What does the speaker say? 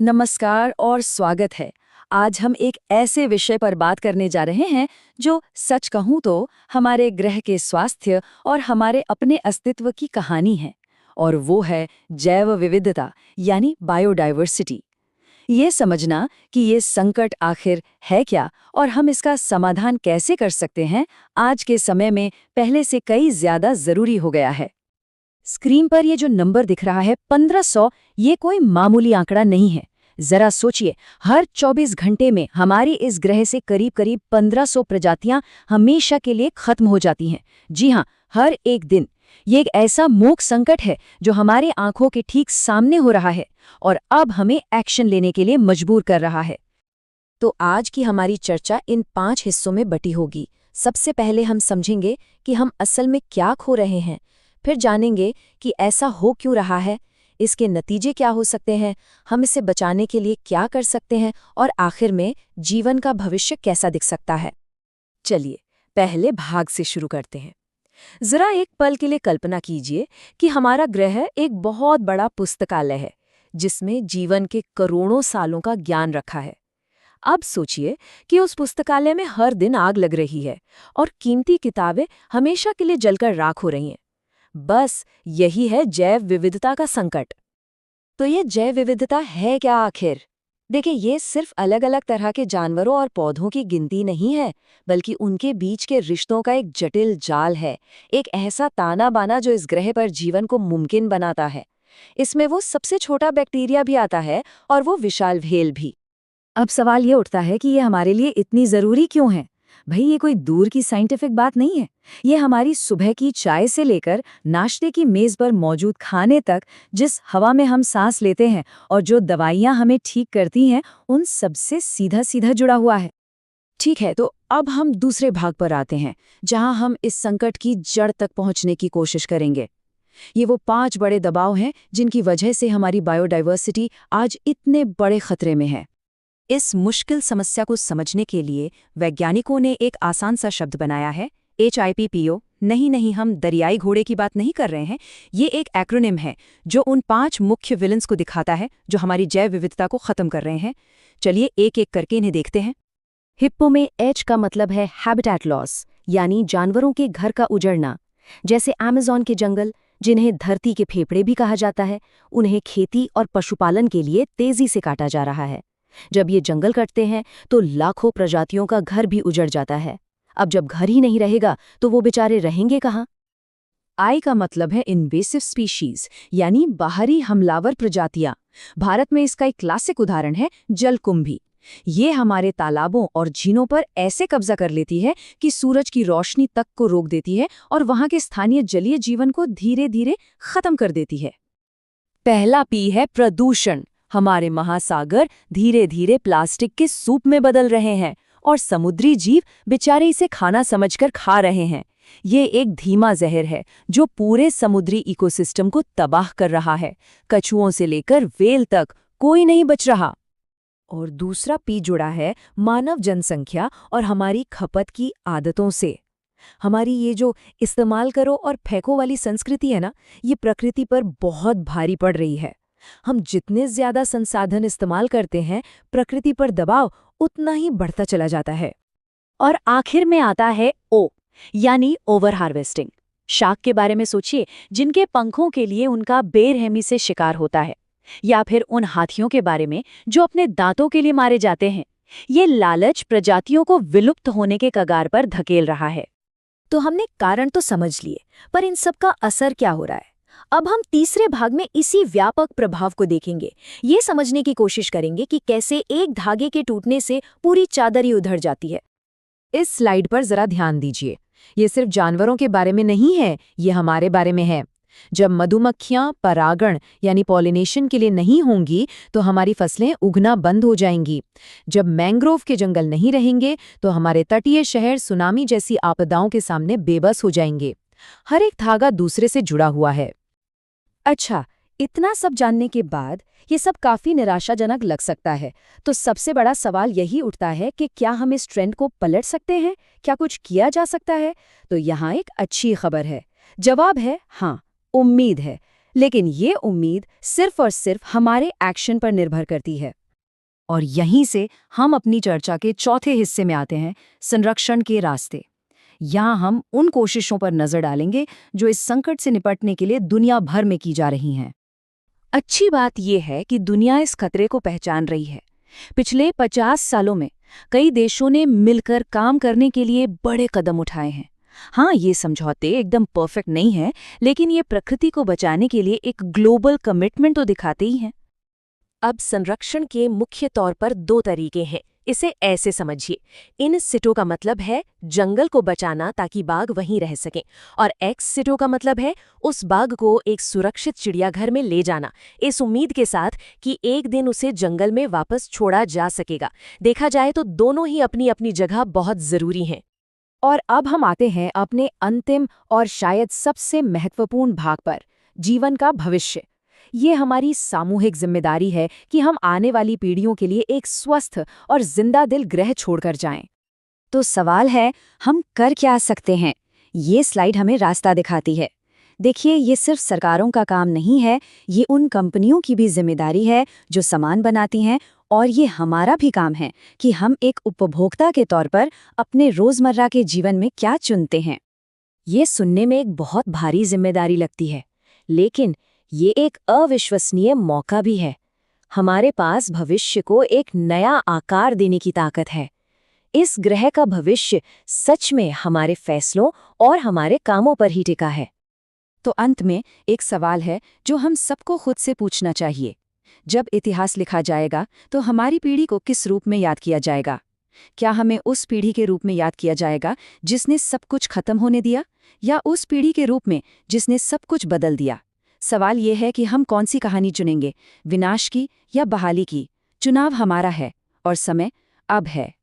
नमस्कार और स्वागत है। आज हम एक ऐसे विषय पर बात करने जा रहे हैं जो सच कहूं तो हमारे ग्रह के स्वास्थ्य और हमारे अपने अस्तित्व की कहानी है, और वो है जैव विविधता यानी बायोडायवर्सिटी। ये समझना कि ये संकट आखिर है क्या और हम इसका समाधान कैसे कर सकते हैं, आज के समय में पहले से कई ज्यादा जरूरी हो गया है। स्क्रीन पर ये जो नंबर दिख रहा है 1500, ये कोई मामूली आंकड़ा नहीं है। जरा सोचिए, हर 24 घंटे में हमारे इस ग्रह से करीब करीब 1500 प्रजातियां हमेशा के लिए खत्म हो जाती हैं। जी हाँ, हर एक दिन। ये एक ऐसा मूक संकट है जो हमारे आंखों के ठीक सामने हो रहा है और अब हमें एक्शन लेने के लिए मजबूर कर रहा है। तो आज की हमारी चर्चा इन 5 हिस्सों में बटी होगी। सबसे पहले हम समझेंगे कि हम असल में क्या खो रहे हैं, फिर जानेंगे कि ऐसा हो क्यों रहा है, इसके नतीजे क्या हो सकते हैं, हम इसे बचाने के लिए क्या कर सकते हैं, और आखिर में जीवन का भविष्य कैसा दिख सकता है। चलिए पहले भाग से शुरू करते हैं। जरा एक पल के लिए कल्पना कीजिए कि हमारा ग्रह एक बहुत बड़ा पुस्तकालय है जिसमें जीवन के करोड़ों सालों का ज्ञान रखा है। अब सोचिए कि उस पुस्तकालय में हर दिन आग लग रही है और कीमती किताबें हमेशा के लिए जलकर राख हो रही हैं। बस यही है जैव विविधता का संकट। तो ये जैव विविधता है क्या आखिर? देखिए, ये सिर्फ अलग अलग तरह के जानवरों और पौधों की गिनती नहीं है, बल्कि उनके बीच के रिश्तों का एक जटिल जाल है, एक ऐसा ताना बाना जो इस ग्रह पर जीवन को मुमकिन बनाता है। इसमें वो सबसे छोटा बैक्टीरिया भी आता है और वो विशाल व्हेल भी। अब सवाल ये उठता है कि ये हमारे लिए इतनी जरूरी क्यों है? भाई, ये कोई दूर की साइंटिफिक बात नहीं है। ये हमारी सुबह की चाय से लेकर नाश्ते की मेज पर मौजूद खाने तक, जिस हवा में हम सांस लेते हैं और जो दवाइयाँ हमें ठीक करती हैं, उन सबसे सीधा सीधा जुड़ा हुआ है। ठीक है, तो अब हम दूसरे भाग पर आते हैं, जहां हम इस संकट की जड़ तक पहुंचने की कोशिश करेंगे। ये वो 5 बड़े दबाव हैं जिनकी वजह से हमारी बायोडायवर्सिटी आज इतने बड़े खतरे में है। इस मुश्किल समस्या को समझने के लिए वैज्ञानिकों ने एक आसान सा शब्द बनाया है, HIPPO। नहीं, हम दरियाई घोड़े की बात नहीं कर रहे हैं। ये एक एक्रोनिम है जो उन 5 मुख्य विलन्स को दिखाता है जो हमारी जैव विविधता को खत्म कर रहे हैं। चलिए एक एक करके इन्हें देखते हैं। हिप्पो में H का मतलब है हैबिटेट लॉस, यानी जानवरों के घर का उजड़ना। जैसे अमेज़न के जंगल, जिन्हें धरती के फेफड़े भी कहा जाता है, उन्हें खेती और पशुपालन के लिए तेजी से काटा जा रहा है। जब ये जंगल कटते हैं तो लाखों प्रजातियों का घर भी उजड़ जाता है। अब जब घर ही नहीं रहेगा तो वो बेचारे रहेंगे कहाँ? आई का मतलब है इन्वेसिव स्पीशीज, यानी बाहरी हमलावर प्रजातियां। भारत में इसका एक क्लासिक उदाहरण है जलकुंभी। ये हमारे तालाबों और झीलों पर ऐसे कब्जा कर लेती है कि सूरज की रोशनी तक को रोक देती है और वहां के स्थानीय जलीय जीवन को धीरे धीरे खत्म कर देती है। पहला पी है प्रदूषण। हमारे महासागर धीरे धीरे प्लास्टिक के सूप में बदल रहे हैं और समुद्री जीव बेचारे इसे खाना समझकर खा रहे हैं। ये एक धीमा जहर है जो पूरे समुद्री इकोसिस्टम को तबाह कर रहा है। कछुओं से लेकर व्हेल तक कोई नहीं बच रहा। और दूसरा पी जुड़ा है मानव जनसंख्या और हमारी खपत की आदतों से। हमारी ये जो इस्तेमाल करो और फेंको वाली संस्कृति है ना, ये प्रकृति पर बहुत भारी पड़ रही है। हम जितने ज्यादा संसाधन इस्तेमाल करते हैं, प्रकृति पर दबाव उतना ही बढ़ता चला जाता है। और आखिर में आता है O, यानी ओवर हार्वेस्टिंग। शाक के बारे में सोचिए, जिनके पंखों के लिए उनका बेरहमी से शिकार होता है, या फिर उन हाथियों के बारे में जो अपने दांतों के लिए मारे जाते हैं। ये लालच प्रजातियों को विलुप्त होने के कगार पर धकेल रहा है। तो हमने कारण तो समझ लिए, पर इन सब का असर क्या हो रहा है? अब हम तीसरे भाग में इसी व्यापक प्रभाव को देखेंगे। ये समझने की कोशिश करेंगे कि कैसे एक धागे के टूटने से पूरी चादर ही उधड़ जाती है। इस स्लाइड पर जरा ध्यान दीजिए। ये सिर्फ जानवरों के बारे में नहीं है, ये हमारे बारे में है। जब मधुमक्खियां परागण यानी पॉलिनेशन के लिए नहीं होंगी तो हमारी फसलें उगना बंद हो जाएंगी। जब मैंग्रोव के जंगल नहीं रहेंगे तो हमारे तटीय शहर सुनामी जैसी आपदाओं के सामने बेबस हो जाएंगे। हर एक धागा दूसरे से जुड़ा हुआ है। अच्छा, इतना सब जानने के बाद ये सब काफी निराशाजनक लग सकता है। तो सबसे बड़ा सवाल यही उठता है कि क्या हम इस ट्रेंड को पलट सकते हैं? क्या कुछ किया जा सकता है? तो यहाँ एक अच्छी खबर है। जवाब है हाँ, उम्मीद है। लेकिन ये उम्मीद सिर्फ और सिर्फ हमारे एक्शन पर निर्भर करती है। और यहीं से हम अपनी चर्चा के चौथे हिस्से में आते हैं, संरक्षण के रास्ते। यहाँ हम उन कोशिशों पर नजर डालेंगे जो इस संकट से निपटने के लिए दुनिया भर में की जा रही हैं। अच्छी बात यह है कि दुनिया इस खतरे को पहचान रही है। पिछले 50 सालों में कई देशों ने मिलकर काम करने के लिए बड़े कदम उठाए हैं। हाँ, ये समझौते एकदम परफेक्ट नहीं हैं, लेकिन ये प्रकृति को बचाने के लिए एक ग्लोबल कमिटमेंट तो दिखाते ही हैं। अब संरक्षण के मुख्य तौर पर 2 तरीके हैं। इसे ऐसे समझिए, इन सिटो का मतलब है जंगल को बचाना ताकि बाघ वहीं रह सकें, और एक्स सिटो का मतलब है उस बाघ को एक सुरक्षित चिड़ियाघर में ले जाना, इस उम्मीद के साथ कि एक दिन उसे जंगल में वापस छोड़ा जा सकेगा। देखा जाए तो दोनों ही अपनी अपनी जगह बहुत जरूरी हैं। और अब हम आते हैं अपने अंतिम और शायद सबसे महत्वपूर्ण भाग पर, जीवन का भविष्य। ये हमारी सामूहिक जिम्मेदारी है कि हम आने वाली पीढ़ियों के लिए एक स्वस्थ और जिंदा दिल ग्रह छोड़कर जाएं। तो सवाल है, हम कर क्या सकते हैं? ये स्लाइड हमें रास्ता दिखाती है। देखिए, ये सिर्फ सरकारों का काम नहीं है, ये उन कंपनियों की भी जिम्मेदारी है जो सामान बनाती हैं, और ये हमारा भी काम है कि हम एक उपभोक्ता के तौर पर अपने रोजमर्रा के जीवन में क्या चुनते हैं। ये सुनने में एक बहुत भारी जिम्मेदारी लगती है, लेकिन ये एक अविश्वसनीय मौका भी है। हमारे पास भविष्य को एक नया आकार देने की ताकत है। इस ग्रह का भविष्य सच में हमारे फैसलों और हमारे कामों पर ही टिका है। तो अंत में एक सवाल है जो हम सबको खुद से पूछना चाहिए। जब इतिहास लिखा जाएगा तो हमारी पीढ़ी को किस रूप में याद किया जाएगा? क्या हमें उस पीढ़ी के रूप में याद किया जाएगा जिसने सब कुछ खत्म होने दिया, या उस पीढ़ी के रूप में जिसने सब कुछ बदल दिया? सवाल यह है कि हम कौन सी कहानी चुनेंगे, विनाश की या बहाली की? चुनाव हमारा है और समय अब है।